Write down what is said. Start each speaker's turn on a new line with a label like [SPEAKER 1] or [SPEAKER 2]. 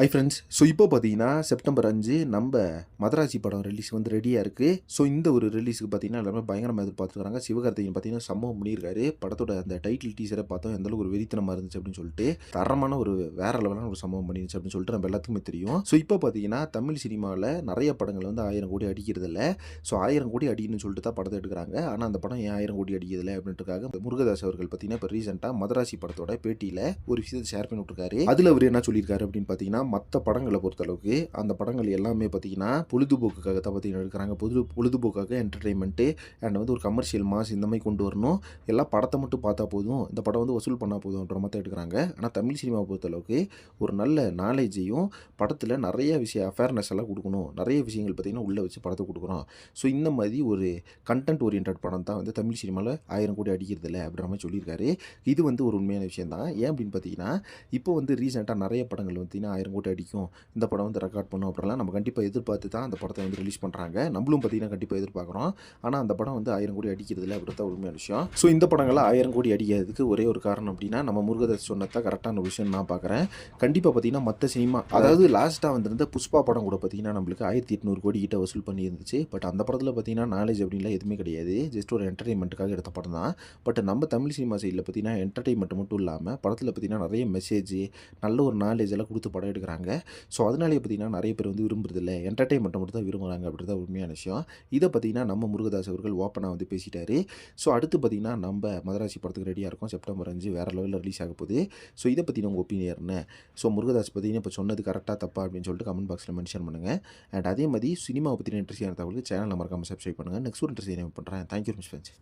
[SPEAKER 1] Hi friends. So இப்போ பார்த்தீங்கன்னா September 5 நம்ம மதராசி படம் ரிலீஸ் வந்து ரெடியாக இருக்குது. ஸோ இந்த ஒரு ரிலீஸுக்கு பார்த்தீங்கன்னா எல்லாமே பயங்கரமாக எதிர்பார்த்துருக்காங்க. சிவகார்த்திகேயன் பார்த்தீங்கன்னா சம்பவம் பண்ணியிருக்காரு. படத்தோட அந்த டைட்டில் டீசரை பார்த்தோம் எந்த அளவுக்கு ஒரு வெறித்தனமாக இருந்துச்சு அப்படின்னு சொல்லிட்டு தரமான ஒரு வேற லெவலான ஒரு சம்பவம் பண்ணிருச்சு அப்படின்னு சொல்லிட்டு நம்ம எல்லாத்துக்குமே தெரியும். ஸோ இப்போ பார்த்தீங்கன்னா தமிழ் சினிமாவில் நிறைய படங்கள் வந்து 1000 கோடி அடிக்கிறது இல்லை. ஸோ 1000 கோடி அடிக்கணும்னு சொல்லிட்டு தான் படத்தை எடுக்கிறாங்க. ஆனால் அந்த படம் ஏன் 1000 கோடி அடிக்கிறதில்லை அப்படின்றதுக்காக முருகதாஸ் அவர்கள் பார்த்தீங்கன்னா இப்போ ரீசெண்டாக மதராசி படத்தோட பேட்டியில் ஒரு விஷயத்தை ஷேர் பண்ணி விட்டுருக்காரு. அதில் அவர் என்ன சொல்லியிருக்காரு அப்படின்னு பார்த்தீங்கன்னா மற்ற படங்களை பொறுத்தளவுக்கு அந்த படங்கள் எல்லாமே பார்த்தீங்கன்னா பொழுதுபோக்குக்காக தான் பார்த்தீங்கன்னா எடுக்கிறாங்க. பொழுதுபோக்காக என்டர்டெயின்மெண்ட்டு அண்ட் வந்து ஒரு கமர்ஷியல் மாஸ் இந்த மாதிரி கொண்டு வரணும். எல்லாம் படத்தை மட்டும் பார்த்தா போதும், இந்த படம் வந்து வசூல் பண்ணால் போதும்ன்ற மாதிரி எடுக்கிறாங்க. ஆனால் தமிழ் சினிமாவை பொறுத்தளவுக்கு ஒரு நல்ல நாலேஜையும் படத்தில் நிறைய விஷயம் அஃபேர்னஸ் எல்லாம் கொடுக்கணும். நிறைய விஷயங்கள் பார்த்தீங்கன்னா உள்ளே வச்சு படத்தை கொடுக்குறோம். ஸோ இந்த மாதிரி ஒரு கண்டென்ட் ஓரியன்ட் படம் தான் வந்து தமிழ் சினிமாவில் 1000 கோடி அடிக்கிறது இல்லை அப்படின்ற மாதிரி சொல்லியிருக்காரு. இது வந்து ஒரு உண்மையான விஷயம் தான். ஏன் அப்படின்னு பார்த்தீங்கன்னா இப்போ வந்து ரீசெண்டாக நிறைய படங்கள் பார்த்தீங்கன்னா 1000 கோடி அடிக்கும், இந்த படம் வந்து ரெக்கார்ட் பண்ணும் அப்படிலாம் நம்ம கண்டிப்பாக எதிர்பார்த்து தான் அந்த படத்தை வந்து ரிலீஸ் பண்ணுறாங்க. நம்மளும் பார்த்தீங்கன்னா கண்டிப்பாக எதிர்பார்க்குறோம். ஆனால் அந்த படம் வந்து 1000 கோடி அடிக்கிறது இல்லை அப்படி தான் உண்மையான விஷயம். ஸோ இந்த படங்கள்லாம் 1000 கோடி அடிக்கிறதுக்கு ஒரே ஒரு காரணம் அப்படின்னா நம்ம முருகதாஸ் சொன்னதான் கரெக்டான விஷயம் நான் பார்க்குறேன். கண்டிப்பாக பார்த்தீங்கன்னா மற்ற சினிமா அதாவது லாஸ்ட்டாக வந்திருந்த புஷ்பா படம் கூட பார்த்தீங்கன்னா நம்மளுக்கு 1800 கோடி கிட்ட வசூல் பண்ணி இருந்துச்சு. பட் அந்த படத்தில் பார்த்தீங்கன்னா நாலேஜ் அப்படின்லாம் எதுவுமே கிடையாது. ஜஸ்ட் ஒரு என்டர்டைன்மெண்ட்டுக்காக எடுத்த படம் தான். பட் நம்ம தமிழ் சினிமா சைடில் பார்த்தீங்கன்னா என்டர்டைன்மெண்ட் மட்டும் இல்லாமல் படத்தில் பார்த்தீங்கன்னா நிறைய மெசேஜ் நல்ல ஒரு நாலேஜ் எல்லாம் கொடுத்து படம் எடுக்கிறாங்க. ஸோ அதனாலே பார்த்தீங்கன்னா நிறைய பேர் வந்து விரும்புறதில்லை, என்டர்டைன்மெண்ட்டை மட்டும் தான் விரும்புகிறாங்க அப்படின்றத உண்மையான விஷயம். இதை பார்த்தீங்கன்னா நம்ம முருகதாஸ் அவர்கள் ஓப்பனாக வந்து பேசிட்டாரு. ஸோ அடுத்து பார்த்தீங்கன்னா நம்ம மதராசி படத்துக்கு ரெடியாக இருக்கும். செப்டம்பர் 5 வேறு லெவலில் ரிலீஸ் ஆக போகுது. ஸோ இதை பற்றின உங்கள் ஒப்பீனியன் என்ன? ஸோ முருகதாஸ் பார்த்தீங்கன்னா இப்போ சொன்னது கரெக்டாக தப்பா அப்படின்னு சொல்லிட்டு கமெண்ட் பாக்ஸில் மென்ஷன் பண்ணுங்கள். அண்ட் அதே மாதிரி சினிமாவை பற்றின இன்ட்ரெஸ்டிங்கான தகவலுக்கு சேனலை மறக்காமல் சப்ஸ்கிரைப் பண்ணுங்கள். நெக்ஸ்ட் ஒரு இன்ட்ரெஸ்டிங் பண்ணுறேன். Thank you friends.